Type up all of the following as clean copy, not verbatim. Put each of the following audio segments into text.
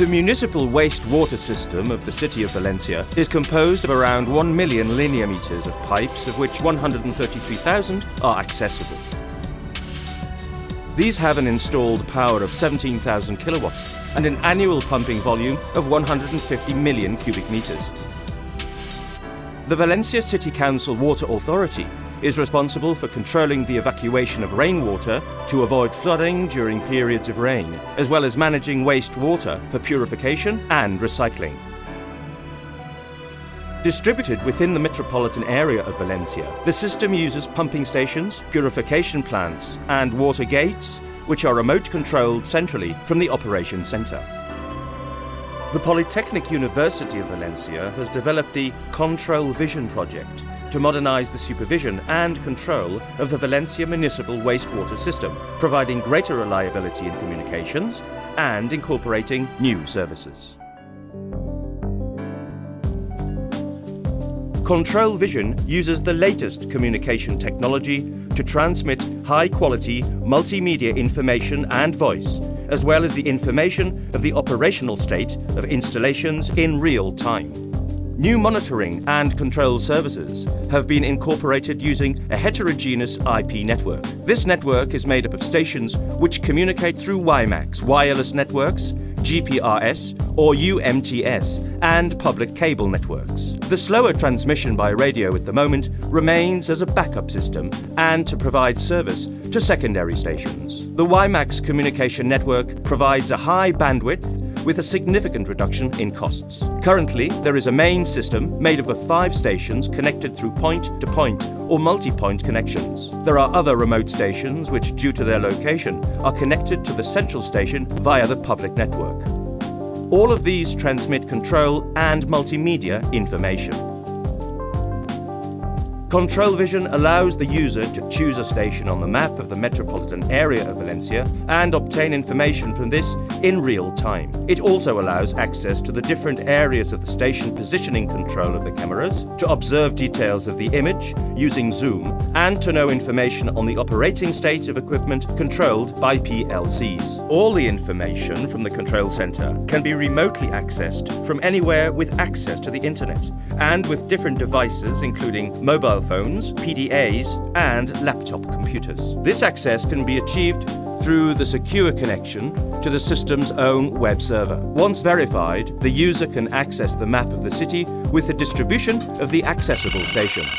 The municipal wastewater system of the city of Valencia is composed of around 1 million linear meters of pipes, of which 133,000 are accessible. These have an installed power of 17,000 kilowatts and an annual pumping volume of 150 million cubic meters. The Valencia City Council Water Authority is responsible for controlling the evacuation of rainwater to avoid flooding during periods of rain, as well as managing wastewater for purification and recycling. Distributed within the metropolitan area of Valencia, the system uses pumping stations, purification plants, and water gates, which are remote controlled centrally from the operation center. The Polytechnic University of Valencia has developed the Controlvision project to modernize the supervision and control of the Valencia municipal wastewater system, providing greater reliability in communications and incorporating new services. Controlvision uses the latest communication technology to transmit high-quality multimedia information and voice, as well as the information of the operational state of installations in real time. New monitoring and control services have been incorporated using a heterogeneous IP network. This network is made up of stations which communicate through WiMAX wireless networks, GPRS or UMTS, and public cable networks. The slower transmission by radio at the moment remains as a backup system and to provide service to secondary stations. The WiMAX communication network provides a high bandwidth with a significant reduction in costs. Currently, there is a main system made up of 5 stations connected through point-to-point or multi-point connections. There are other remote stations which, due to their location, are connected to the central station via the public network. All of these transmit control and multimedia information. Controlvision allows the user to choose a station on the map of the metropolitan area of Valencia and obtain information from this in real time. It also allows access to the different areas of the station positioning control of the cameras, to observe details of the image using zoom, and to know information on the operating state of equipment controlled by PLCs. All the information from the control center can be remotely accessed from anywhere with access to the internet and with different devices including mobile phones, PDAs, and laptop computers. This access can be achieved through the secure connection to the system's own web server. Once verified, the user can access the map of the city with the distribution of the accessible stations.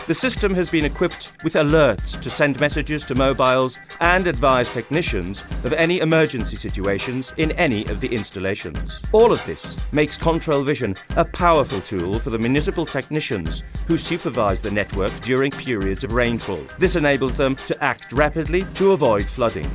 The system has been equipped with alerts to send messages to mobiles and advise technicians of any emergency situations in any of the installations. All of this makes Controlvision a powerful tool for the municipal technicians who supervise the network during periods of rainfall. This enables them to act rapidly to avoid flooding.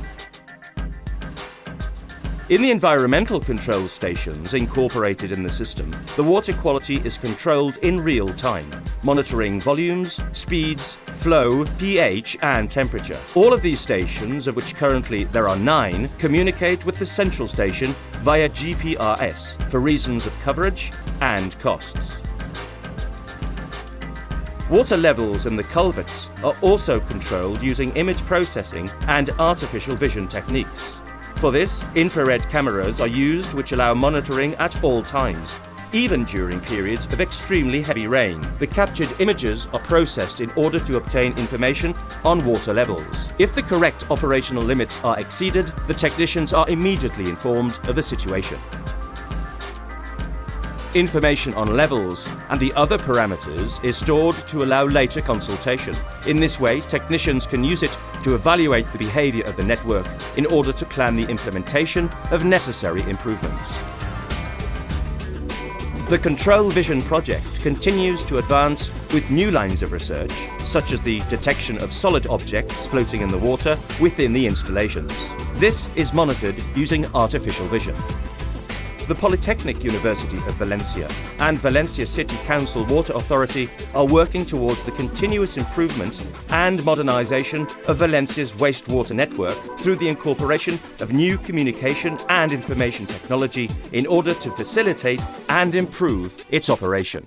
In the environmental control stations incorporated in the system, the water quality is controlled in real time, monitoring volumes, speeds, flow, pH, and temperature. All of these stations, of which currently there are 9, communicate with the central station via GPRS for reasons of coverage and costs. Water levels in the culverts are also controlled using image processing and artificial vision techniques. For this, infrared cameras are used which allow monitoring at all times, even during periods of extremely heavy rain. The captured images are processed in order to obtain information on water levels. If the correct operational limits are exceeded, the technicians are immediately informed of the situation. Information on levels and the other parameters is stored to allow later consultation. In this way, technicians can use it to evaluate the behavior of the network in order to plan the implementation of necessary improvements. The Controlvision project continues to advance with new lines of research, such as the detection of solid objects floating in the water within the installations. This is monitored using artificial vision. The Polytechnic University of Valencia and Valencia City Council Water Authority are working towards the continuous improvement and modernization of Valencia's wastewater network through the incorporation of new communication and information technology in order to facilitate and improve its operation.